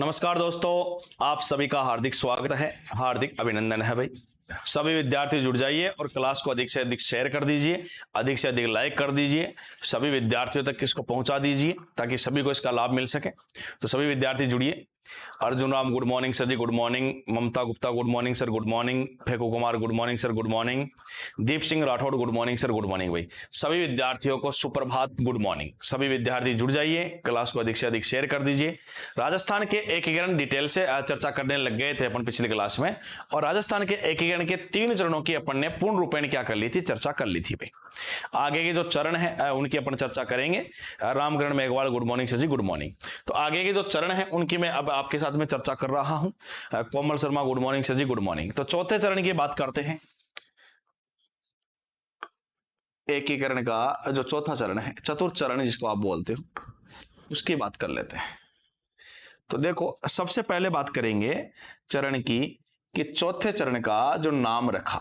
नमस्कार दोस्तों, आप सभी का हार्दिक स्वागत है, हार्दिक अभिनंदन है भाई। सभी विद्यार्थी जुड़ जाइए और क्लास को अधिक से अधिक शेयर कर दीजिए, अधिक से अधिक लाइक कर दीजिए, सभी विद्यार्थियों तक इसको पहुंचा दीजिए ताकि सभी को इसका लाभ मिल सके। तो सभी विद्यार्थी जुड़िए। Arjun Ram good morning sir ji, good morning. Mamta Gupta good morning sir, good morning. Feku Kumar good morning sir, good morning. Deep Singh Rathore good morning sir, good morning भाई। सभी विद्यार्थियों को सुप्रभात, गुड मॉर्निंग। सभी विद्यार्थी जुड़ जाइए, क्लास को अधिक से अधिक शेयर कर दीजिए। राजस्थान के एकीकरण डिटेल से चर्चा करने लग गए थे अपन पिछली क्लास में, और राजस्थान के एकीकरण के 3 चरणों की अपन ने पूर्ण रूपेण क्या कर ली थी, चर्चा कर ली थी भाई। आगे के जो चरण है उनकी अपन चर्चा करेंगे। Ramkaran Meghwal good morning sir ji, good morning. तो आगे के जो चरण है उनकी मैं अब आपके साथ में चर्चा कर रहा हूं। Komal Sharma good morning sir ji, good morning. तो चौथे चरण की बात करते हैं। एकीकरण का जो चौथा चरण है, चतुर्थ चरण जिसको आप बोलते हो, उसकी बात कर लेते हैं। तो देखो, सबसे पहले बात करेंगे चरण की कि चौथे चरण का जो नाम रखा,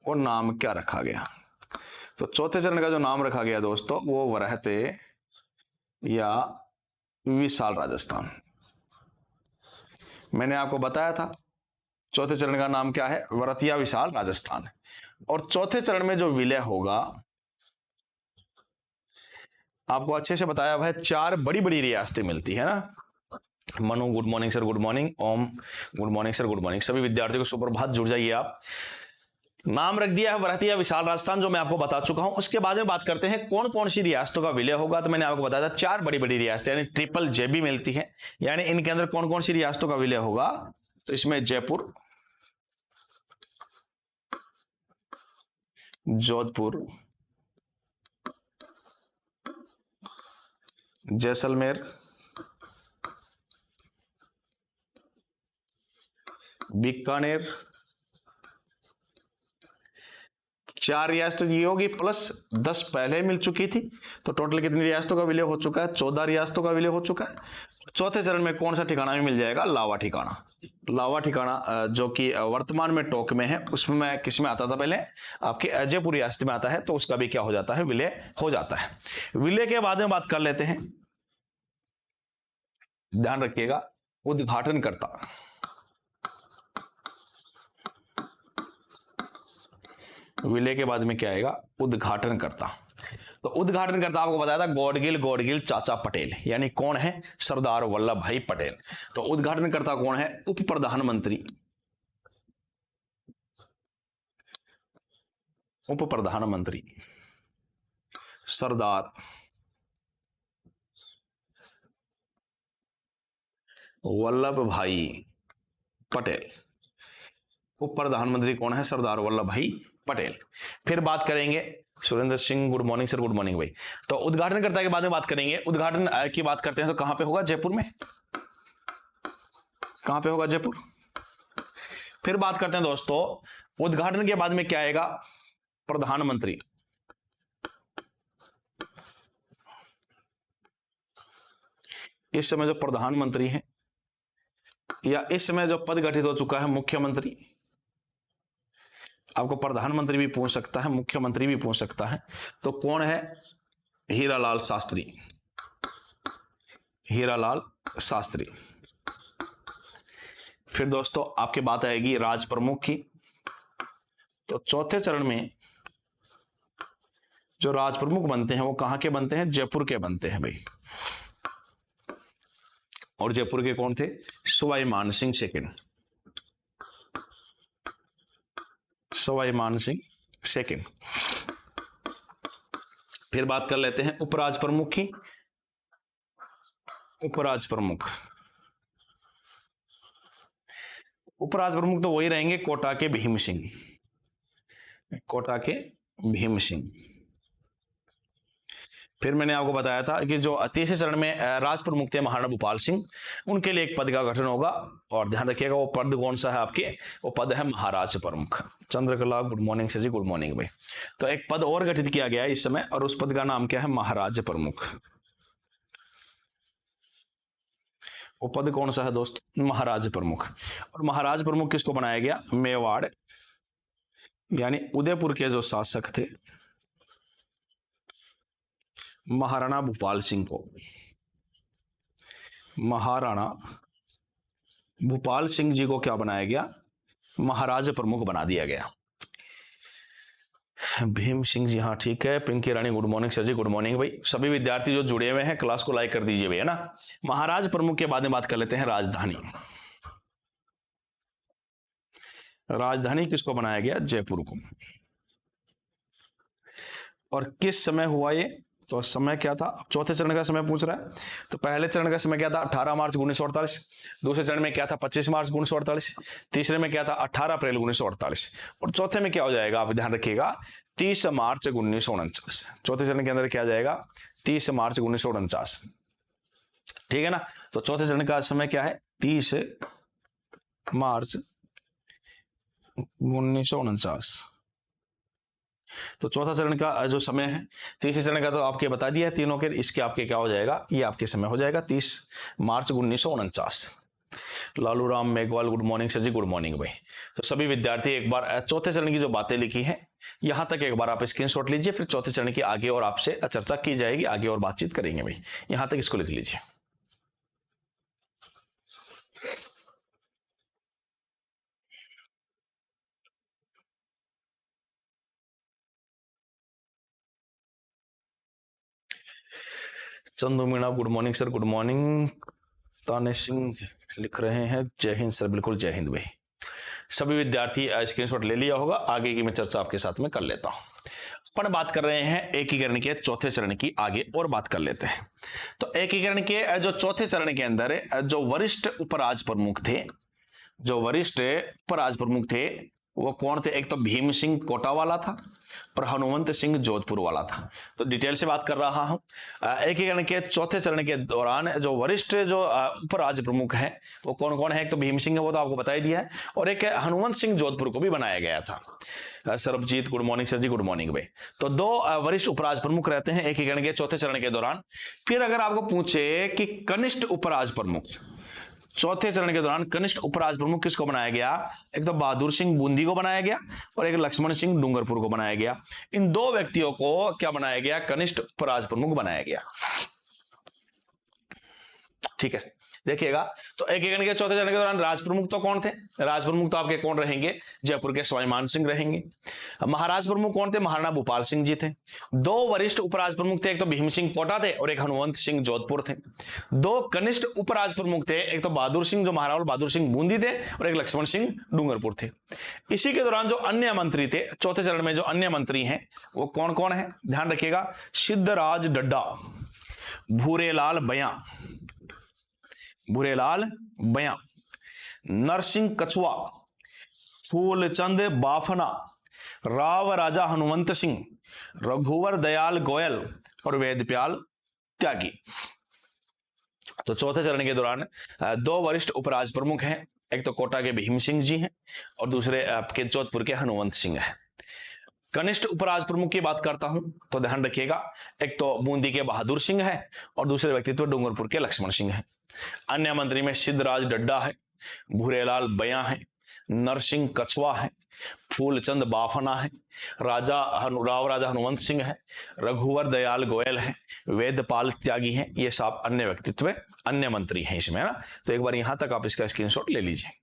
वो नाम क्या रखा गया। तो चौथे चरण का जो नाम रखा गया दोस्तों, वो वरहते या विशाल राजस्थान। मैंने आपको बताया था चौथे चरण का नाम क्या है, वरतिया विशाल राजस्थान। और चौथे चरण में जो विलय होगा, आपको अच्छे से बताया भाई, 4 बड़ी बड़ी रियासतें मिलती है ना। Manu good morning sir, good morning. Om good morning sir, good morning. सभी विद्यार्थियों को सुप्रभात, जुड़ जाइए आप। नाम रख दिया है वरहतिया विशाल राजस्थान, जो मैं आपको बता चुका हूं। उसके बाद में बात करते हैं कौन कौन सी रियासतों का विलय होगा। तो मैंने आपको बताया था 4 बड़ी बड़ी रियासतें, यानी ट्रिपल जे भी मिलती है, यानी इनके अंदर कौन कौन सी रियासतों का विलय होगा। तो इसमें जयपुर, जोधपुर, जैसलमेर, बीकानेर, 4 रियासतें ये होगी, प्लस 10 पहले मिल चुकी थी। तो टोटल कितनी रियासतों का विलय हो चुका है, 14 रियासतों का विलय हो चुका है। चौथे चरण में कौन सा ठिकाना भी मिल जाएगा, लावा ठिकाना। लावा ठिकाना जो कि वर्तमान में टोंक में है, उसमें किस में आता था पहले, आपके अजयपुर रियासत में आता है। तो उसका भी क्या हो जाता है, विलय हो जाता है। विलय के बाद में बात कर लेते हैं, ध्यान रखिएगा, उद्घाटनकर्ता। विलय के बाद में क्या आएगा, उद्घाटनकर्ता। तो उद्घाटनकर्ता आपको बताया था गॉडगिल चाचा पटेल, यानी कौन है, सरदार वल्लभ भाई पटेल। तो उद्घाटनकर्ता कौन है, उप प्रधानमंत्री, उप प्रधानमंत्री सरदार वल्लभ भाई पटेल। उप प्रधानमंत्री कौन है, सरदार वल्लभ भाई पटेल। फिर बात करेंगे Surendra Singh good morning sir, good morning भाई। तो उद्घाटनकर्ता के बाद में बात करेंगे। उद्घाटन की बात करते हैं तो कहां पे होगा, जयपुर में। कहां पे होगा, जयपुर। फिर बात करते हैं दोस्तों, उद्घाटन के बाद में क्या आएगा, प्रधानमंत्री। इस समय जो प्रधानमंत्री है, या इस समय जो पद गठित हो चुका है, मुख्यमंत्री। आपको प्रधानमंत्री भी पूछ सकता है, मुख्यमंत्री भी पूछ सकता है। तो कौन है, हीरालाल शास्त्री, हीरालाल शास्त्री। फिर दोस्तों आपकी बात आएगी राज प्रमुख की। तो चौथे चरण में जो राज प्रमुख बनते हैं वो कहां के बनते हैं, जयपुर के बनते हैं भाई। और जयपुर के कौन थे, सवाई मान सिंह सेकंड, सवाई मान सिंह सेकंड। फिर बात कर लेते हैं उपराज प्रमुख की। उपराज प्रमुख, उपराज प्रमुख तो वही रहेंगे, कोटा के भीम सिंह, कोटा के भीम सिंह। फिर मैंने आपको बताया था कि जो तीसरे चरण में राज प्रमुख थे महाराणा भूपाल सिंह, उनके लिए एक पद का गठन होगा। और ध्यान रखिएगा वो पद कौन सा है आपके, वो पद है महाराज प्रमुख। Chandrakala good morning sir ji, good morning भाई। तो एक पद और गठित किया गया है इस समय, और उस पद का नाम क्या है, महाराज प्रमुख। वो पद कौन सा है दोस्त, महाराज प्रमुख। और महाराज प्रमुख किसको बनाया गया, मेवाड़ यानी उदयपुर के जो शासक थे महाराणा भूपाल सिंह को। महाराणा भूपाल सिंह जी को क्या बनाया गया, महाराज प्रमुख बना दिया गया। भीम सिंह जी, हाँ ठीक है। पिंकी रानी, good morning sir ji, good morning भाई। सभी विद्यार्थी जो जुड़े हुए हैं क्लास को लाइक कर दीजिए भाई, है ना। महाराज प्रमुख के बाद में बात कर लेते हैं राजधानी। राजधानी किसको बनाया गया, जयपुर को। और किस समय हुआ ये, तो समय क्या था, चौथे चरण का समय पूछ रहा है। तो पहले चरण का समय क्या था, 18 मार्च 1948। दूसरे चरण में क्या था, 25 मार्च 1948। तीसरे में क्या था, 18 अप्रैल 1948। और चौथे में क्या हो जाएगा, आप ध्यान रखिएगा, 30 मार्च 1949। चौथे चरण के अंदर क्या जाएगा, 30 मार्च 1949, ठीक है ना। तो चौथे चरण का समय क्या है, 30 मार्च 1949। तो चौथा चरण का जो समय है, तीसरे चरण का तो आपके बता दिया है तीनों के, इसके आपके क्या हो जाएगा, ये आपके समय हो जाएगा 30 मार्च 1949। Lalu Ram Meghwal, good morning sir ji, good morning भाई। तो सभी विद्यार्थी एक बार चौथे चरण की जो बातें लिखी हैं यहां तक एक बार आप स्क्रीनशॉट लीजिए, फिर चौथे चरण की आगे और आपसे चर्चा की जाएगी, आगे और बातचीत करेंगे भाई। यहां तक इसको लिख लीजिए। Chandu Meena, good morning sir, good morning. ताने सिंह लिख रहे हैं जय हिंद सर, बिल्कुल जय हिंद भाई। सभी विद्यार्थी स्क्रीनशॉट ले लिया होगा, आगे की मैं चर्चा आपके साथ में कर लेता हूं। अपन बात कर रहे हैं एकीकरण के चौथे चरण की, आगे और बात कर लेते हैं। तो एकीकरण के जो चौथे चरण के अंदर जो वरिष्ठ उपराज प्रमुख थे, जो वरिष्ठ उपराज प्रमुख थे वो कौन थे, एक तो भीम सिंह कोटा वाला था और हनुमंत सिंह जोधपुर वाला था। तो डिटेल से बात कर रहा हूं। एकीकरण के चौथे चरण के दौरान जो वरिष्ठ जो उपराज प्रमुख हैं वो कौन कौन है, एक तो भीम सिंह है, वो तो आपको बता ही दिया है, और एक हनुमंत सिंह जोधपुर को भी बनाया गया था। Sarabjit, good morning sir ji, good morning भाई। तो दो वरिष्ठ उपराज प्रमुख रहते हैं एकीकरण के चौथे चरण के दौरान। फिर अगर आपको पूछे कि कनिष्ठ उपराज प्रमुख, चौथे चरण के दौरान कनिष्ठ उपराज प्रमुख किसको बनाया गया, एक तो बहादुर सिंह बूंदी को बनाया गया और एक लक्ष्मण सिंह डूंगरपुर को बनाया गया। इन दो व्यक्तियों को क्या बनाया गया, कनिष्ठ उपराज प्रमुख बनाया गया, ठीक है। देखिएगा, तो एकीकरण के चौथे चरण के दौरान राज प्रमुख तो कौन थे, राज प्रमुख तो आपके कौन रहेंगे, जयपुर के स्वाभिमान सिंह रहेंगे। महाराज प्रमुख कौन थे, महाराणा भूपाल सिंह जी थे। दो वरिष्ठ उपराज प्रमुख थे, एक तो भीम सिंह कोटा थे और एक हनुमंत सिंह जोधपुर थे। दो कनिष्ठ उपराज प्रमुख थे, एक तो बहादुर सिंह जो महाराणा बहादुर सिंह बूंदी थे और एक लक्ष्मण सिंह डूंगरपुर थे। इसी के दौरान जो अन्य मंत्री थे चौथे चरण में, जो अन्य मंत्री हैं वो कौन कौन है, ध्यान रखिएगा, सिद्धराज डड्डा, भूरेलाल बयां, भूरेलाल बयां, नरसिंह कछुआ, फूलचंद बाफना, राव राजा हनुमंत सिंह, रघुवर दयाल गोयल और वेदप्याल त्यागी। तो चौथे चरण के दौरान दो वरिष्ठ उपराज प्रमुख हैं, एक तो कोटा के भीम सिंह जी हैं और दूसरे आपके जोधपुर के हनुमंत सिंह हैं। कनिष्ठ उपराज प्रमुख की बात करता हूं तो ध्यान रखिएगा, एक तो बूंदी के बहादुर सिंह है और दूसरे व्यक्तित्व डूंगरपुर के लक्ष्मण सिंह है। अन्य मंत्री में सिद्धराज डड्डा है, भूरेलाल बयां है, नरसिंह कछुआ है, फूलचंद बाफना है, राव राजा हनुमंत सिंह है, रघुवर दयाल गोयल है, वेदपाल त्यागी है। ये सब अन्य व्यक्तित्व, अन्य मंत्री हैं इसमें, है ना। तो एक बार यहां तक आप इसका स्क्रीनशॉट ले लीजिए।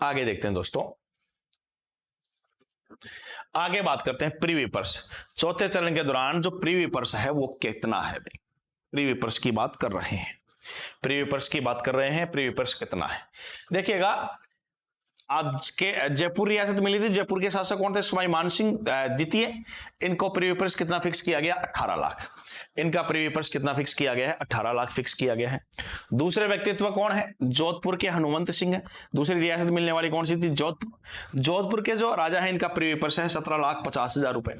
आगे देखते हैं दोस्तों, आगे बात करते हैं प्रीवी पर्स। चौथे चरण के दौरान जो प्रीवी पर्स है वो कितना है भाई, प्रीवी पर्स की बात कर रहे हैं, प्रीवी पर्स की बात कर रहे हैं, प्रीवी पर्स कितना है। देखिएगा, आज के जयपुर रियासत मिली थी, जयपुर के शासक कौन थे, स्वाभिमान सिंह द्वितीय। इनको प्रीवी पर्स कितना फिक्स किया गया, 18 लाख। इनका प्रीवी पर्स कितना फिक्स किया गया है, 18 लाख फिक्स किया गया है। दूसरे व्यक्तित्व कौन है, जोधपुर के हनुमंत सिंह है। दूसरी रियासत मिलने वाली कौन सी थी, जोधपुर। जोधपुर के जो राजा है इनका प्रीवी पर्स है 17,50,000 रुपए।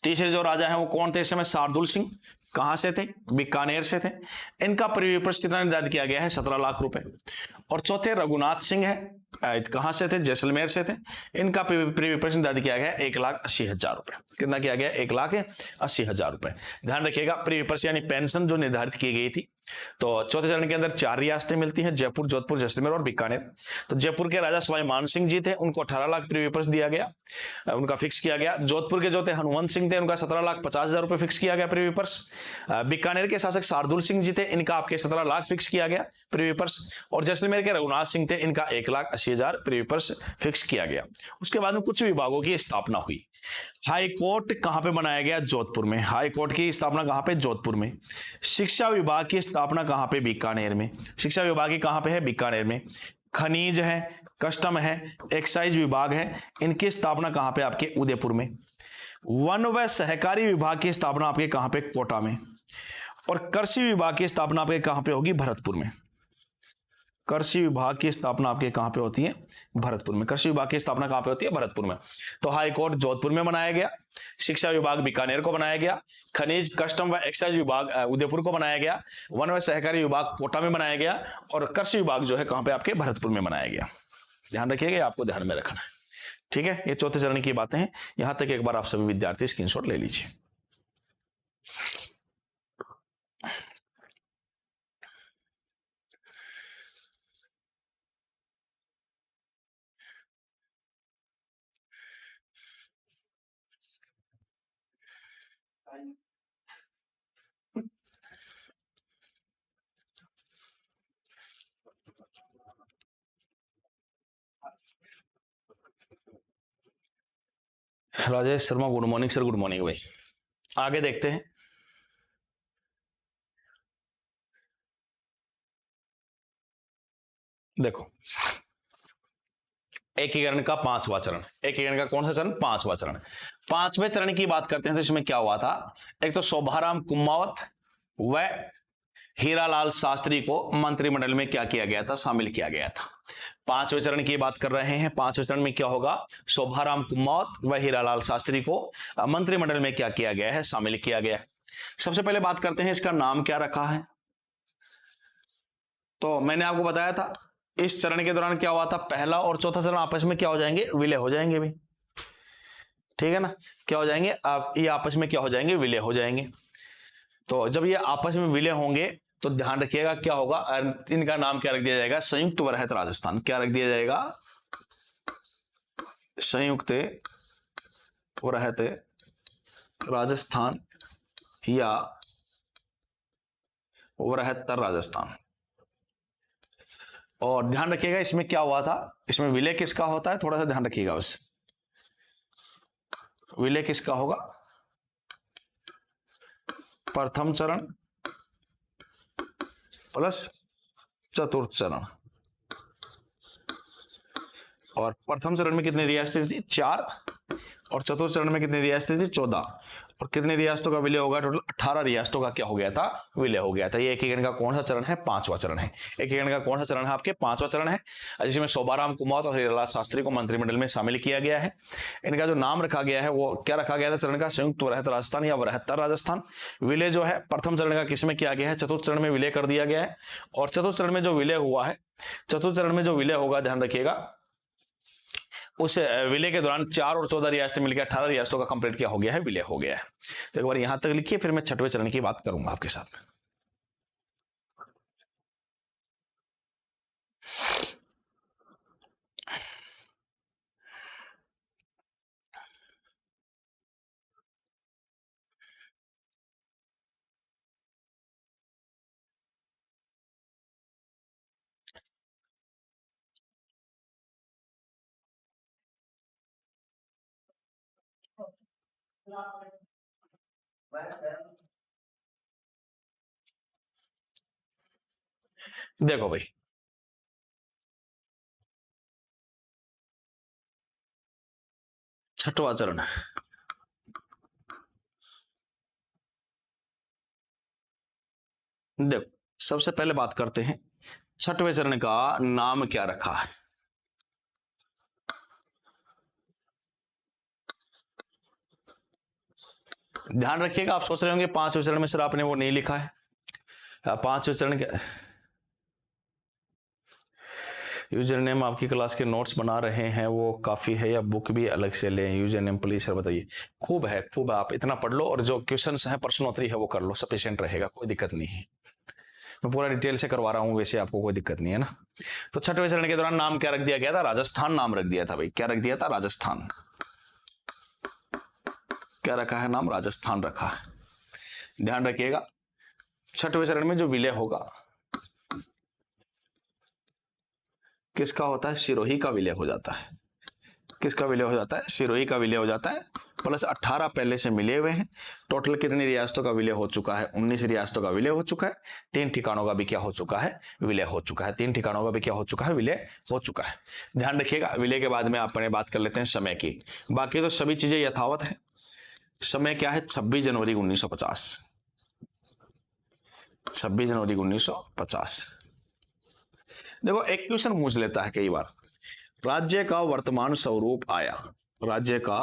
तीसरे जो राजा है वो कौन थे इस समय, शार्दुल सिंह, कहां से थे, बीकानेर से थे। इनका प्रीवी पर्स कितना निर्धारित किया गया है, 17 लाख रुपए। और चौथे रघुनाथ सिंह है, कहां से थे? जैसलमेर से थे। इनका प्रीवियस पेंशन निर्धारित किया गया 1,80,000 रुपए। कितना किया गया? 1,80,000 रुपए। ध्यान रखिएगा प्रीवियस यानी पेंशन जो निर्धारित की गई थी, तो चौथे चरण के अंदर 4 रियासतें मिलती हैं, जयपुर, जोधपुर, जैसलमेर और बीकानेर। तो जयपुर के राजा सवाई मान सिंह जी थे, उनको 18 लाख प्रीवियस दिया गया, उनका फिक्स किया गया। जोधपुर के जो थे हनुवंत सिंह थे, उनका 17,50,000 रुपए फिक्स किया गया प्रीवियस। बीकानेर के शासक शार्दुल सिंह जी थे, इनका आपके 17 लाख फिक्स किया गया प्रीवियस। और जैसलमेर के रघुनाथ सिंह थे, इनका 1,80,000 प्रीवियस फिक्स किया गया। उसके बाद में कुछ विभागों की स्थापना हुई। हाई कोर्ट कहां पे बनाया गया? जोधपुर में। हाई कोर्ट की स्थापना कहां पे? जोधपुर में। शिक्षा विभाग की स्थापना कहां पे? बीकानेर में। शिक्षा विभाग की कहां पे है? बीकानेर में। खनिज है, कस्टम है, एक्साइज विभाग है, इनकी स्थापना कहां पे? आपके उदयपुर में। वन व सहकारी विभाग की स्थापना आपके कहां पे? कोटा में। और कृषि विभाग की स्थापना आपके कहां पे होगी? भरतपुर में। कृषि विभाग की स्थापना आपके कहां पे होती है? भरतपुर में। कृषि विभाग की स्थापना कहां पे होती है? भरतपुर में। तो हाई कोर्ट जोधपुर में बनाया गया, शिक्षा विभाग बीकानेर को बनाया गया, खनिज, कस्टम व एक्साइज विभाग उदयपुर को बनाया गया, वन व सहकारी विभाग कोटा में बनाया गया, और कृषि विभाग जो है कहां पे? आपके भरतपुर में बनाया गया। ध्यान रखिएगा, आपको ध्यान में रखना है। ठीक है, ये चौथे चरण की बातें हैं। यहां तक एक बार आप सभी विद्यार्थी स्क्रीनशॉट ले लीजिए। Rajesh Sharma, good morning sir. Good morning भाई। आगे देखते हैं। देखो, एकीकरण का 5वां चरण। एकीकरण का कौन सा चरण? 5वां चरण। 5वें चरण की बात करते हैं तो इसमें क्या हुआ था? एक तो शोभाराम कुमावत व हीरालाल शास्त्री को मंत्रिमंडल में क्या किया गया था? शामिल किया गया था। 5वें चरण की बात कर रहे हैं। 5वें चरण में क्या होगा? शोभाराम कुमावत व हीरालाल शास्त्री को मंत्रिमंडल में क्या किया गया है? शामिल किया गया है। सबसे पहले बात करते हैं इसका नाम क्या रखा है। तो मैंने आपको बताया था इस चरण के दौरान क्या हुआ था? पहला और चौथा चरण आपस में क्या हो जाएंगे? विलय हो जाएंगे भी। ठीक है ना? क्या हो जाएंगे? आप ये आपस में क्या हो जाएंगे? विलय हो जाएंगे। तो जब ये आपस में विलय होंगे तो ध्यान रखिएगा क्या होगा? इनका नाम क्या रख दिया जाएगा? संयुक्त वरहत राजस्थान। क्या रख दिया जाएगा? संयुक्त वरहत राजस्थान या वरहत्तर राजस्थान। और ध्यान रखिएगा इसमें क्या हुआ था? इसमें विलय किसका होता है? थोड़ा सा ध्यान रखिएगा बस। विलय किसका होगा? प्रथम चरण प्लस चतुर्थ चरण। और प्रथम चरण में कितनी रियासतें थी? 4। और चतुर्थ चरण में कितनी रियासतें थी? 14। और कितनी रियासतों का विलय होगा? टोटल 18 रियासतों का क्या हो गया था? विलय हो गया था। ये एकीकरण का कौन सा चरण है? 5वां चरण है। एकीकरण का कौन सा चरण है? आपके 5वां चरण है, जिसमें शोभाराम कुमावत और हीरालाल शास्त्री को मंत्रिमंडल में शामिल किया गया है। इनका जो नाम रखा गया है वो क्या रखा गया था चरण का? संयुक्त वरहत राजस्थान या वरहत्तर राजस्थान। विलय जो है प्रथम चरण का किसमें किया गया है? चतुर्थ चरण में विलय कर दिया गया है। और चतुर्थ चरण में जो विलय हुआ है, चतुर्थ चरण में जो विलय होगा, ध्यान रखिएगा, उस विलय के दौरान 4 और 14 रियासतें मिलकर 18 रियासतों का कंप्लीट क्या हो गया है? विलय हो गया है। तो एक बार यहां तक लिखिए, फिर मैं 6वें चरण की बात करूंगा आपके साथ में। देखो भाई, छठवां चरण। देखो, सबसे पहले बात करते हैं 6वें चरण का नाम क्या रखा है। ध्यान रखिएगा, आप सोच रहे होंगे 5वें चरण में सर आपने वो नहीं लिखा है। 5वें चरण के यूजर नेम आपकी क्लास के नोट्स बना रहे हैं वो काफ़ी है या बुक भी अलग से लें? यूजर नेम प्लीज सर बताइए। खूब है, खूब है, आप इतना पढ़ लो और जो क्वेश्चंस हैं प्रश्नोत्तरी है वो कर लो, सफिशिएंट रहेगा, कोई दिक्कत नहीं है। मैं पूरा डिटेल से करवा रहा हूँ, वैसे आपको कोई दिक्कत नहीं है ना। तो छठवें चरण के दौरान नाम क्या रख दिया गया था? राजस्थान नाम रख दिया था भाई। क्या रख दिया था? राजस्थान। क्या रखा है नाम? राजस्थान रखा है। ध्यान रखिएगा, छठवें चरण में जो विलय होगा किसका होता है? सिरोही का विलय हो जाता है। किसका विलय हो जाता है? सिरोही का विलय हो जाता है। प्लस 18 पहले से मिले हुए हैं। टोटल कितनी रियासतों का विलय हो चुका है? 19 रियासतों का विलय हो चुका है। 3 ठिकानों का भी क्या हो चुका है? विलय हो चुका है। 3 ठिकानों का भी क्या हो चुका है? विलय हो चुका है। ध्यान रखिएगा, विलय के बाद में अपने बात कर लेते हैं समय की। बाकी तो सभी चीजें यथावत है। समय क्या है? 26 जनवरी 1950। 26 जनवरी 1950। देखो एक क्वेश्चन पूछ लेता है कई बार, राज्य का वर्तमान स्वरूप आया। राज्य का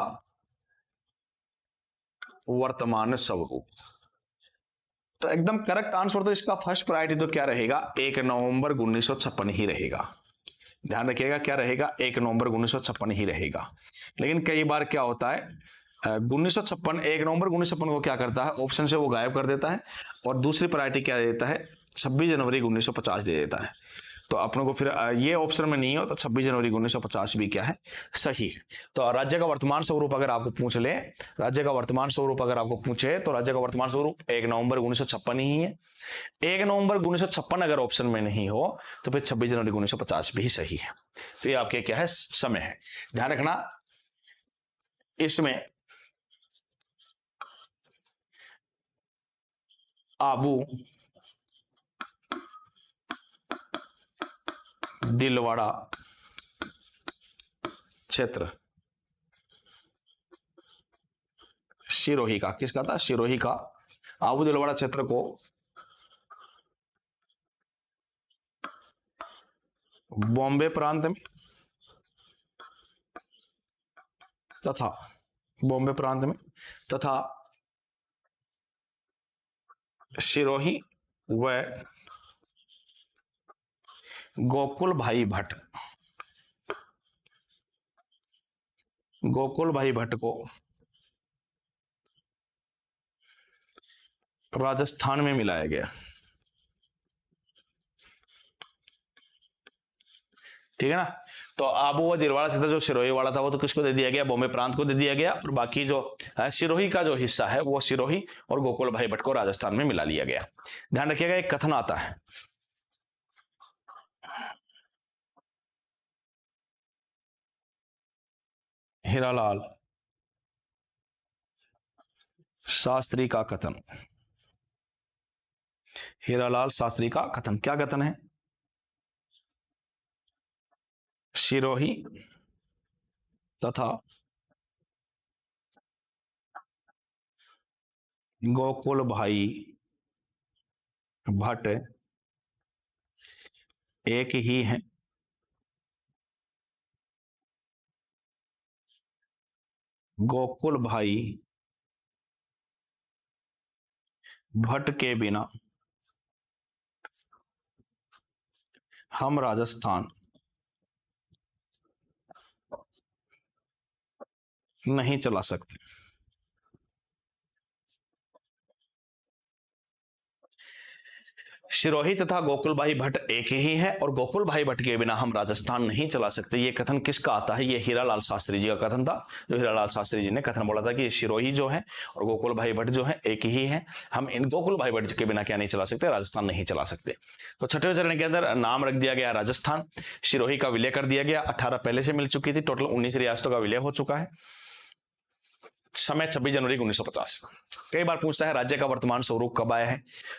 वर्तमान स्वरूप, तो एकदम करेक्ट आंसर तो इसका फर्स्ट प्रायोरिटी तो क्या रहेगा? 1 नवंबर 1956 ही रहेगा। ध्यान रखिएगा, क्या रहेगा? 1 नवंबर 1956 ही रहेगा। लेकिन कई बार क्या होता है, 1956 1 नवंबर 1956 को क्या करता है? ऑप्शन से वो गायब कर देता है और दूसरी प्रायोरिटी क्या देता है? 26 जनवरी 1950 दे देता है। तो अपने को फिर ये ऑप्शन में नहीं हो तो 26 जनवरी 1950 भी क्या है? सही है। तो राज्य का वर्तमान स्वरूप अगर आपको पूछ ले, राज्य का वर्तमान स्वरूप अगर आपको पूछे तो राज्य का वर्तमान स्वरूप 1 नवंबर 1956 ही है। 1 नवंबर 1956 अगर ऑप्शन में नहीं हो तो फिर 26 जनवरी 1950 भी सही है। तो ये आपके क्या है? समय है। ध्यान रखना, इसमें आबू दिलवाड़ा क्षेत्र सिरोही का, किसका था? सिरोही का। आबू दिलवाड़ा क्षेत्र को बॉम्बे प्रांत में तथा बॉम्बे प्रांत में तथा सिरोही व गोकुल भाई भट्ट, गोकुल भाई भट्ट को राजस्थान में मिलाया गया। ठीक है ना। तो आबू व दिलवाड़ा क्षेत्र जो सिरोही वाला था वो तो किसको दे दिया गया? बॉम्बे प्रांत को दे दिया गया। और बाकी जो सिरोही का जो हिस्सा है वो सिरोही और गोकुल भाई भट्ट को राजस्थान में मिला लिया गया। ध्यान रखिएगा, एक कथन आता है, हीरालाल शास्त्री का कथन। हीरालाल शास्त्री का कथन, क्या कथन है? सिरोही तथा गोकुल भाई भट्ट एक ही हैं। गोकुल भाई भट्ट के बिना हम राजस्थान नहीं चला सकते। सिरोही तथा गोकुल भाई भट्ट एक ही है और गोकुल भाई भट्ट के बिना हम राजस्थान नहीं चला सकते। ये कथन किसका आता है? ये हीरालाल शास्त्री जी का कथन था। जो हीरालाल शास्त्री जी ने कथन बोला था कि सिरोही जो है और गोकुल भाई भट्ट जो है एक ही है, हम इन गोकुल भाई भट्ट के बिना क्या नहीं चला सकते? राजस्थान नहीं चला सकते। तो छठवें चरण के अंदर नाम रख दिया गया राजस्थान। सिरोही का विलय कर दिया गया। 18 पहले से मिल चुकी थी। टोटल 19 रियासतों का विलय हो चुका है। समय 26 जनवरी 1950। कई बार पूछता है राज्य का वर्तमान स्वरूप कब आया है?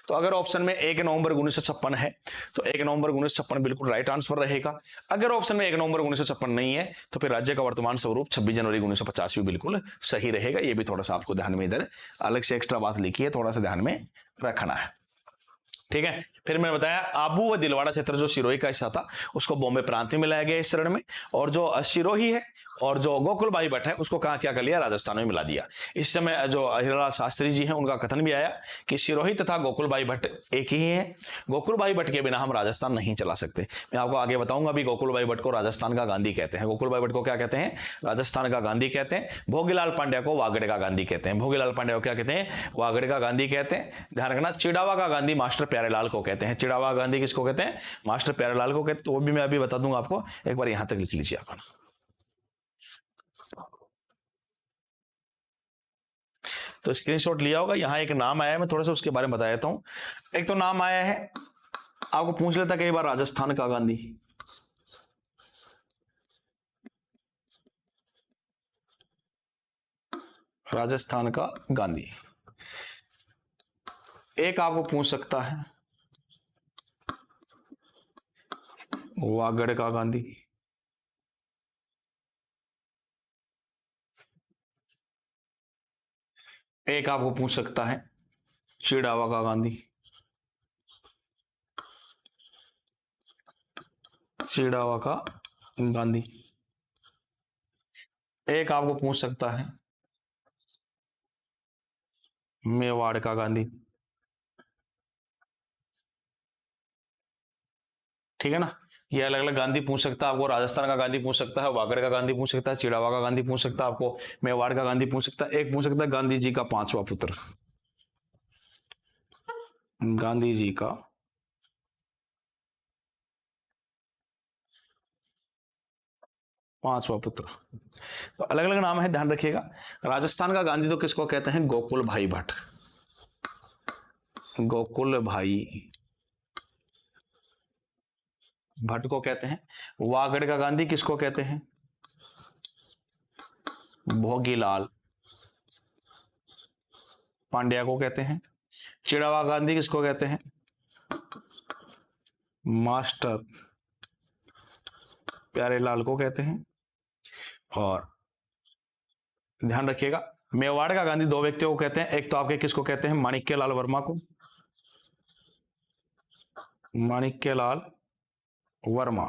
तो अगर ऑप्शन में 1 नवंबर 1956 है तो 1 नवंबर 1956 बिल्कुल राइट आंसर रहेगा। अगर ऑप्शन में 1 नवंबर 1956 नहीं है तो फिर राज्य का वर्तमान स्वरूप 26 जनवरी 1950 भी बिल्कुल सही रहेगा। ये भी थोड़ा सा आपको ध्यान में, इधर अलग से एक्स्ट्रा बात लिखी है, थोड़ा सा ध्यान में रखना है। ठीक है। फिर मैंने बताया आबू व दिलवाड़ा क्षेत्र जो सिरोही का हिस्सा था उसको बॉम्बे प्रांत में मिलाया गया इस चरण में, और जो सिरोही है और जो गोकुलभाई भट्ट है उसको कहाँ क्या कर लिया, राजस्थान में मिला दिया। इस समय जो हीरालाल शास्त्री जी हैं उनका कथन भी आया कि सिरोही तथा गोकुलभाई भट्ट एक ही है, गोकुलभाई भट्ट के बिना हम राजस्थान नहीं चला सकते। मैं आपको आगे बताऊंगा। अभी गोकुलभाई भट्ट को राजस्थान का गांधी कहते हैं, गोकुलभाई भट्ट को क्या कहते हैं, राजस्थान का गांधी कहते हैं। भोगीलाल पांड्या को वागड़ का गांधी कहते हैं, भोगीलाल पांड्या को क्या कहते हैं, वागड़ का गांधी कहते हैं। ध्यान रखना, चिड़ावा का गांधी मास्टर प्यारेलाल को कहते हैं। चिड़ावा गांधी किसको कहते हैं, मास्टर प्यारेलाल को कहते हैं। तो वो भी मैं अभी बता दूंगा आपको, एक बार यहां तक लिख लीजिए आप। तो स्क्रीनशॉट लिया होगा, यहां एक नाम आया है, मैं थोड़ा सा उसके बारे में बता देता हूं। एक तो नाम आया है, आपको पूछ लेता कई बार, राजस्थान का गांधी। राजस्थान का गांधी। एक आपको पूछ सकता है वागड़ का गांधी। एक आपको पूछ सकता है चिड़ावा का गांधी, चिड़ावा का गांधी। एक आपको पूछ सकता है मेवाड़ का गांधी। ठीक है ना, ये अलग अलग गांधी पूछ सकता है आपको। राजस्थान का गांधी पूछ सकता है, वागड़ का गांधी पूछ सकता है, चिड़ावा का गांधी पूछ सकता है आपको, मेवाड़ का गांधी पूछ सकता है। एक पूछ सकता है गांधी जी का पांचवा पुत्र, गांधी जी का पांचवा पुत्र। तो अलग अलग नाम है, ध्यान रखिएगा। राजस्थान का गांधी तो किसको कहते हैं, गोकुल भाई भट्ट, गोकुल भाई भट्ट को कहते हैं। वागड़ का गांधी किसको कहते हैं, भोगीलाल पांड्या को कहते हैं। चिड़ावा गांधी किसको कहते हैं, मास्टर प्यारेलाल को कहते हैं। और ध्यान रखिएगा, मेवाड़ का गांधी दो व्यक्तियों को कहते हैं। एक तो आपके किसको कहते हैं, माणिक्यलाल वर्मा को, माणिक्यलाल वर्मा।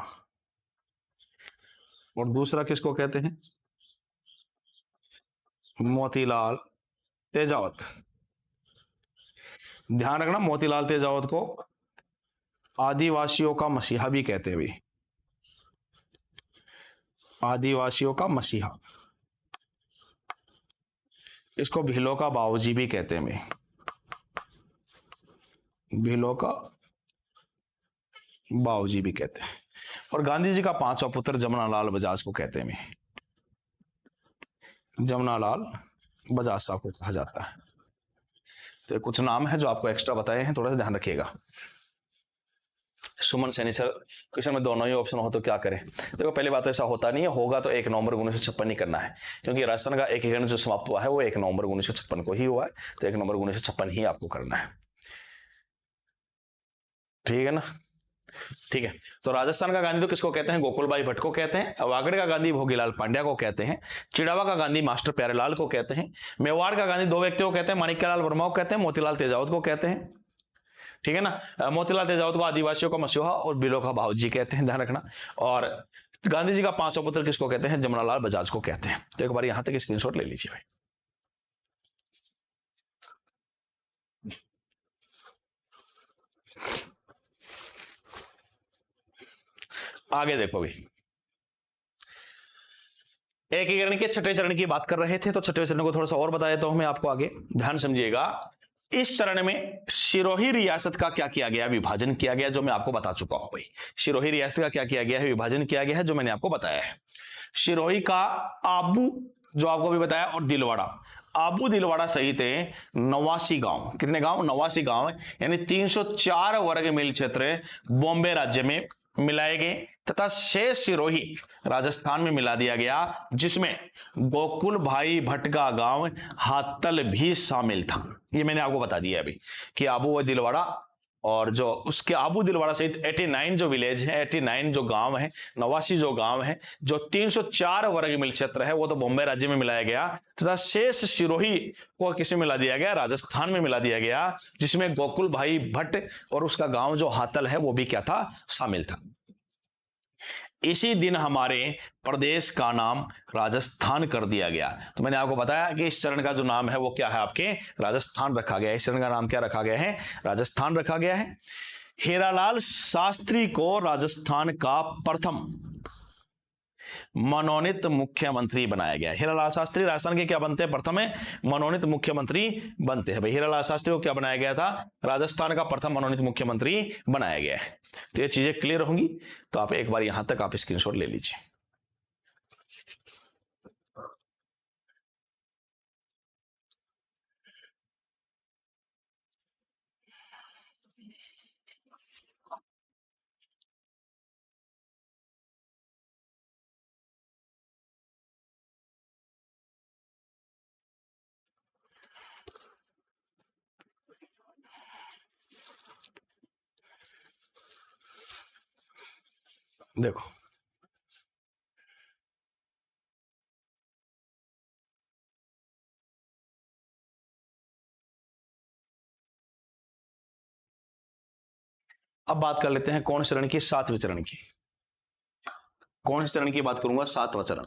और दूसरा किसको कहते हैं, मोतीलाल तेजावत। ध्यान रखना, मोतीलाल तेजावत को आदिवासियों का मसीहा भी कहते हैं। भी आदिवासियों का मसीहा, इसको भीलों का बाबूजी भी कहते हैं। भीलों का बाबूजी भी कहते हैं। और गांधी जी का पांचवा पुत्र जमुनालाल बजाज को कहते हैं। जमुनालाल बजाज साहब को कहा जाता है। तो कुछ नाम है जो आपको एक्स्ट्रा बताए हैं, थोड़ा सा ध्यान रखिएगा। सुमन सैनी सर, क्वेश्चन में दोनों ही ऑप्शन हो तो क्या करें। देखो पहली बात तो ऐसा होता नहीं है, होगा तो 1 नवंबर 1956 ही करना है, क्योंकि राजस्थान का एकीकरण जो समाप्त हुआ है वो 1 नवंबर 1956 को ही हुआ है। तो 1 नवंबर 1956 ही आपको करना है। ठीक है ना, ठीक है। तो राजस्थान का गांधी तो किसको कहते हैं, गोकुलभाई भट्ट को कहते हैं। वागड़ का गांधी भोगीलाल पांड्या को कहते हैं। चिड़ावा का गांधी मास्टर प्यारेलाल को कहते हैं। मेवाड़ का गांधी दो व्यक्तियों को कहते हैं, माणिक्यलाल वर्मा को कहते हैं, मोतीलाल तेजावत को कहते हैं। ठीक है ना, मोतीलाल तेजावत को आदिवासियों का मसीहा और बिलो का बाबूजी कहते हैं, ध्यान रखना। और गांधी जी का पांचवा पुत्र किसको कहते हैं, जमुनालाल बजाज को कहते हैं। तो एक बार यहां तक स्क्रीनशॉट ले लीजिए भाई। आगे देखो भी, एकीकरण के छठे चरण की बात कर रहे थे, तो छठे चरण को थोड़ा सा और बता देता हूं मैं आपको आगे, ध्यान समझिएगा। इस चरण में सिरोही रियासत का क्या किया गया, विभाजन किया गया, जो मैं आपको बता चुका हूं भाई। सिरोही रियासत का क्या किया गया है, विभाजन किया गया है, जो मैंने आपको बताया है। सिरोही का आबू जो आपको भी बताया, और दिलवाड़ा, आबू दिलवाड़ा सहित 89 गांव, कितने गांव, 89 गांव, यानी 304 वर्ग मील क्षेत्र बॉम्बे राज्य में मिलाए गए, तथा शेष सिरोही राजस्थान में मिला दिया गया, जिसमें गोकुल भाई भट्ट का गांव हातल भी शामिल था। ये मैंने आपको बता दिया अभी कि आबू व दिलवाड़ा और जो उसके आबू दिलवाड़ा सहित 89 जो विलेज है, 89 जो गांव है, 89 जो गांव है, जो 304 वर्ग मील क्षेत्र है वो तो बॉम्बे राज्य में मिलाया गया, तथा शेष सिरोही को किसमें मिला दिया गया, राजस्थान में मिला दिया गया, जिसमें गोकुल भाई भट्ट और उसका गांव जो हातल है वो भी क्या था, शामिल था। इसी दिन हमारे प्रदेश का नाम राजस्थान कर दिया गया। तो मैंने आपको बताया कि इस चरण का जो नाम है वो क्या है, आपके राजस्थान रखा गया है। इस चरण का नाम क्या रखा गया है, राजस्थान रखा गया है। हीरालाल शास्त्री को राजस्थान का प्रथम मनोनीत मुख्यमंत्री बनाया गया। हीरालाल शास्त्री राजस्थान के क्या बनते हैं, प्रथम है मनोनीत मुख्यमंत्री बनते हैं। भाई हीरालाल शास्त्री को क्या बनाया गया था, राजस्थान का प्रथम मनोनीत मुख्यमंत्री बनाया गया है। तो ये चीजें क्लियर होंगी, तो आप एक बार यहां तक आप स्क्रीनशॉट ले लीजिए। देखो अब बात कर लेते हैं कौन से चरण की, सातवें चरण की। कौन से चरण की बात करूंगा, सातवां चरण।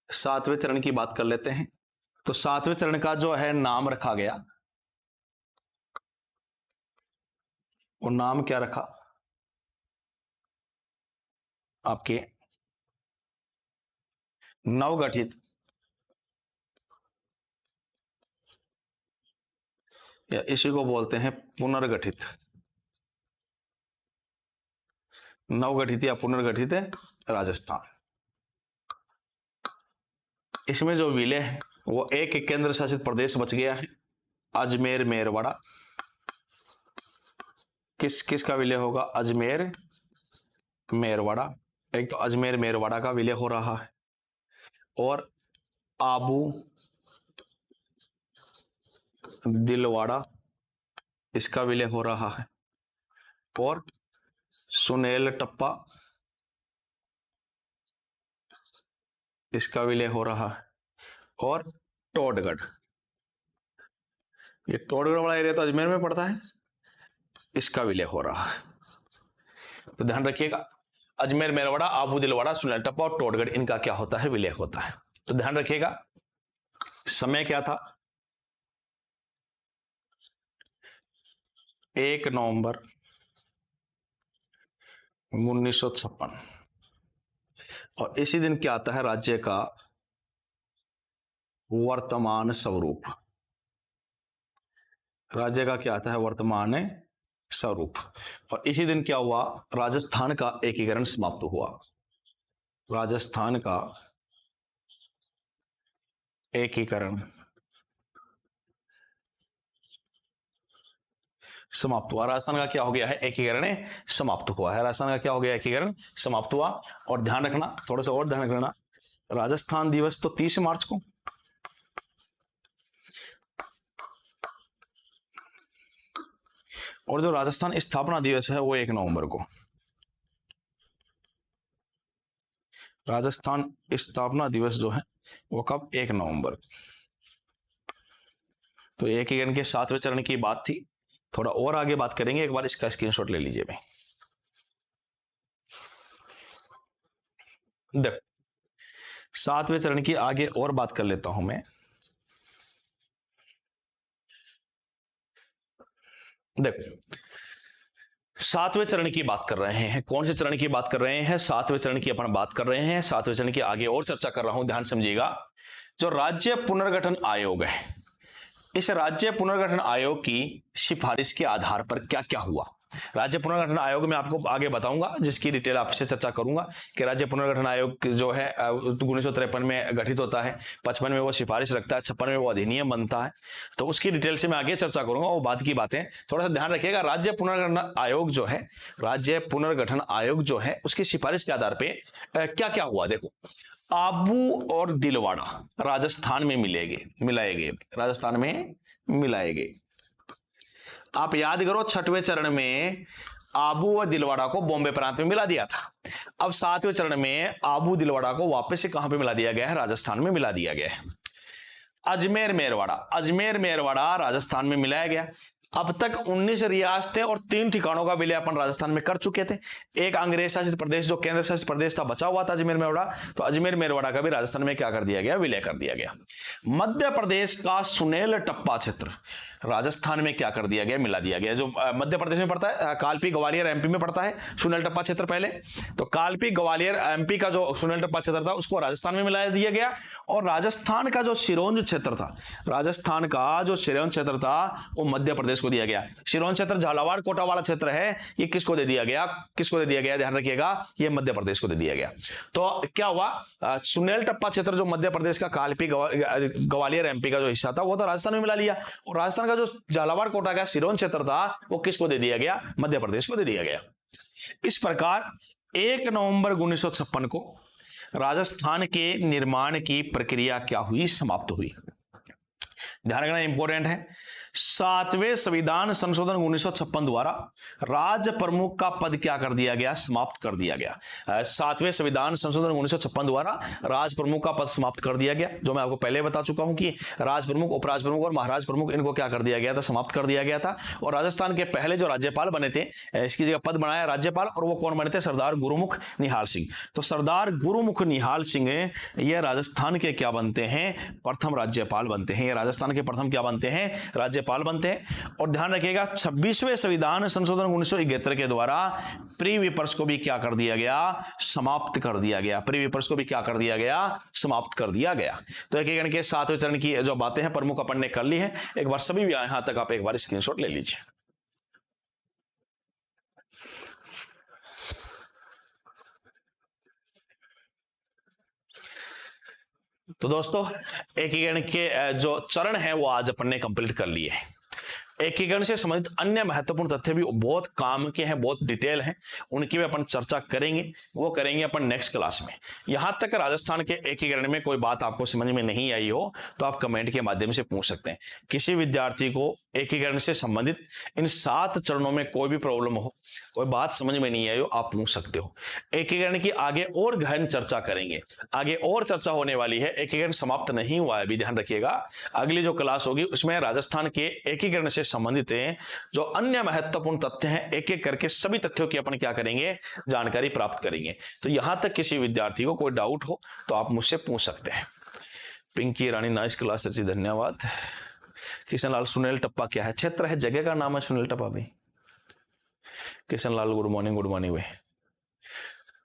सातवें चरण की बात कर लेते हैं। तो सातवें चरण का जो है नाम रखा गया, वो नाम क्या रखा आपके, नवगठित या इसी को बोलते हैं पुनर्गठित, नवगठित या पुनर्गठित राजस्थान। इसमें जो विलय है वो एक केंद्र शासित प्रदेश बच गया है, अजमेर मेरवाड़ा। किसका विलय होगा, अजमेर मेरवाड़ा। एक तो अजमेर मेरवाड़ा का विलय हो रहा है, और आबू दिलवाड़ा इसका विलय हो रहा है, और सुनेल टप्पा इसका विलय हो रहा है, और टोडगढ़। ये टोडगढ़ वाला एरिया तो अजमेर में पड़ता है, इसका विलय हो रहा है। तो ध्यान रखिएगा, अजमेर मेरवाड़ा, आबू दिलवाड़ा, सुनेल टप्पा और टोडगढ़, इनका क्या होता है, विलय होता है। तो ध्यान रखिएगा, समय क्या था, 1 नवंबर 1956, और इसी दिन क्या आता है, राज्य का वर्तमान स्वरूप। राज्य का क्या आता है, वर्तमान स्वरूप। और इसी दिन क्या हुआ, राजस्थान का एकीकरण समाप्त हुआ। राजस्थान का एकीकरण समाप्त हुआ। राजस्थान का क्या हो गया है, एकीकरण समाप्त हुआ है। राजस्थान का क्या हो गया, एकीकरण समाप्त हुआ। और ध्यान रखना, थोड़ा सा और ध्यान रखना, राजस्थान दिवस तो 30 मार्च को, और जो राजस्थान स्थापना दिवस है वो 1 नवंबर को। राजस्थान स्थापना दिवस जो है वो कब, 1 नवंबर। तो एकीकरण के 7वें चरण की बात थी, थोड़ा और आगे बात करेंगे, एक बार इसका स्क्रीनशॉट ले लीजिए भाई। देखो 7वें चरण की आगे और बात कर लेता हूं मैं। देखो 7वें चरण की बात कर रहे हैं, कौन से चरण की बात कर रहे हैं, 7वें चरण की अपन बात कर रहे हैं। 7वें चरण की आगे और चर्चा कर रहा हूं, ध्यान समझिएगा। जो राज्य पुनर्गठन आयोग है, इस राज्य पुनर्गठन आयोग की सिफारिश के आधार पर क्या क्या हुआ। राज्य पुनर्गठन आयोग में आपको आगे बताऊंगा, जिसकी डिटेल आपसे चर्चा करूंगा कि राज्य पुनर्गठन आयोग जो है 1953 में गठित होता है, 55 में वो सिफारिश रखता है, 56 में वो अधिनियम बनता है। तो उसकी डिटेल से मैं आगे चर्चा करूंगा, वो बात की बातें थोड़ा सा ध्यान रखिएगा। राज्य पुनर्गठन आयोग जो है, राज्य पुनर्गठन आयोग जो है, उसकी सिफारिश के आधार पर क्या क्या हुआ। देखो आबू और दिलवाड़ा राजस्थान में मिलाए गए, राजस्थान में मिलाए गए। आप याद करो, छठवें चरण में आबू व दिलवाड़ा को बॉम्बे प्रांत में मिला दिया था। अब सातवें चरण में आबू दिलवाड़ा को वापस से कहां पे मिला दिया गया है? राजस्थान में मिला दिया गया है। अजमेर मेरवाड़ा राजस्थान में मिलाया गया। अब तक 19 रियासतें और 3 ठिकानों का विलय अपन राजस्थान में कर चुके थे। एक अंग्रेज शासित प्रदेश जो केंद्र शासित प्रदेश था बचा हुआ था अजमेर मेरवाड़ा, तो अजमेर मेरवाड़ा का भी राजस्थान में क्या कर दिया गया? विलय कर दिया गया। मध्य प्रदेश का सुनेल टप्पा क्षेत्र राजस्थान में क्या कर दिया गया? मिला दिया गया। जो मध्य प्रदेश में पड़ता है, कालपी ग्वालियर एमपी में पड़ता है सुनेल टप्पा क्षेत्र पहले, तो कालपी ग्वालियर एमपी का जो सुनेल टप्पा क्षेत्र था उसको राजस्थान में मिला दिया गया। और राजस्थान का जो सिरोंज क्षेत्र था, राजस्थान का जो सिरोंज क्षेत्र था वो मध्य प्रदेश को दिया गया। सिरोंज क्षेत्र झालावाड़ कोटा वाला क्षेत्र है, ये किसको दे दिया गया? किसको दे दिया गया? ध्यान रखिएगा, ये मध्य प्रदेश को दे दिया गया। तो क्या हुआ? सुनेल टप्पा क्षेत्र जो मध्य प्रदेश का कालपी ग्वालियर एमपी का जो हिस्सा था वो तो राजस्थान में मिला लिया, और राजस्थान का जो झालावाड़ कोटा का सिरोंज क्षेत्र था वो किसको दे दिया गया? मध्य प्रदेश को दे दिया गया। इस प्रकार 1 नवंबर 1956 को राजस्थान के निर्माण की प्रक्रिया क्या हुई? समाप्त हुई। ध्यान रखना इंपॉर्टेंट है। 7वें संविधान संशोधन 1956 द्वारा राज्य प्रमुख का पद क्या कर दिया गया? समाप्त कर दिया गया। 7वें संविधान संशोधन 1956 द्वारा राज्य प्रमुख का पद समाप्त कर दिया गया। जो मैं आपको पहले बता चुका हूं कि राज्य प्रमुख, उपराज्य प्रमुख और महाराज प्रमुख इनको क्या कर दिया गया था? समाप्त कर दिया गया था। और राजस्थान के पहले जो राज्यपाल बने थे, इसकी जगह पद बनाया राज्यपाल, और वो कौन बने थे? सरदार गुरुमुख निहाल सिंह। तो सरदार गुरुमुख निहाल सिंह ये राजस्थान के क्या बनते हैं? प्रथम राज्यपाल बनते हैं। ये राजस्थान के प्रथम क्या बनते हैं? राज्यपाल बनते हैं। और ध्यान रखिएगा 26वें संविधान संशोधन 1971 के द्वारा प्री विपर्स को भी क्या कर दिया गया? समाप्त कर दिया गया। प्री विपर्स को भी क्या कर दिया गया? समाप्त कर दिया गया। तो एकीकरण के 7वें चरण की जो बातें हैं प्रमुख अपन ने कर ली है। एक बार सभी यहां तक आप एक बार स्क्रीनशॉट ले लीजिए। तो दोस्तों एकीकरण के जो चरण है वो आज अपन ने कंप्लीट कर लिए हैं। एकीकरण से संबंधित अन्य महत्वपूर्ण तथ्य भी बहुत काम के हैं, बहुत डिटेल हैं, उनकी भी अपन चर्चा करेंगे। वो करेंगे अपन नेक्स्ट क्लास में। यहां तक राजस्थान के एकीकरण में कोई बात आपको समझ में नहीं आई हो तो आप कमेंट के माध्यम से पूछ सकते हैं। किसी विद्यार्थी को एकीकरण से संबंधित इन 7 चरणों में कोई भी प्रॉब्लम हो, कोई बात समझ में नहीं आई हो, आप पूछ सकते हो। एकीकरण की आगे और गहन चर्चा करेंगे, आगे और चर्चा होने वाली है। एकीकरण समाप्त नहीं हुआ है अभी, ध्यान रखिएगा। अगली जो क्लास होगी उसमें राजस्थान के एकीकरण से संबंधित जो अन्य महत्वपूर्ण तथ्य हैं, एक एक करके सभी तथ्यों की अपन क्या करेंगे? जानकारी प्राप्त करेंगे। तो यहां तक किसी विद्यार्थी को कोई डाउट हो तो आप मुझसे पूछ सकते हैं। पिंकी रानी नाइस क्लास जी, धन्यवाद। किशन लाल, सुनील टप्पा क्या है? क्षेत्र है, जगह का नाम है सुनील टप्पा भाई। किशन लाल गुड मॉर्निंग भाई।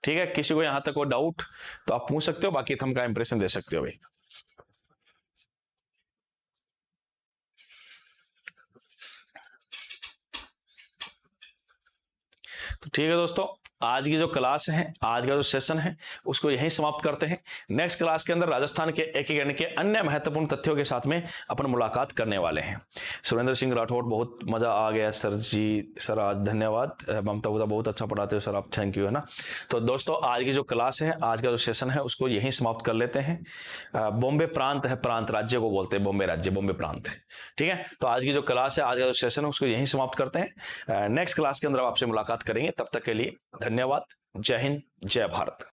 ठीक है, किसी को यहां तक कोई डाउट तो आप पूछ सकते हो, बाकी थंब का इंप्रेशन दे सकते हो भाई। तो ठीक है दोस्तों, आज की जो क्लास है, आज का जो सेशन है उसको यहीं समाप्त करते हैं। नेक्स्ट क्लास के अंदर राजस्थान के एकीकरण के अन्य महत्वपूर्ण तथ्यों के साथ में अपन मुलाकात करने वाले हैं। सुरेंद्र सिंह राठौड़, बहुत मजा आ गया सर जी। सर आज धन्यवाद। ममता गुप्ता, बहुत अच्छा पढ़ाते हो सर आप, थैंक यू, है ना। तो दोस्तों आज की जो क्लास है, आज का जो सेशन है उसको यहीं समाप्त कर लेते हैं। बॉम्बे प्रांत है, प्रांत राज्य को बोलते हैं, बॉम्बे राज्य, बॉम्बे प्रांत है। ठीक है, तो आज की जो क्लास है, आज का जो सेशन है उसको यहीं समाप्त करते हैं। नेक्स्ट क्लास के अंदर आपसे मुलाकात करेंगे। तब तक के लिए धन्यवाद। जय हिंद, जय भारत।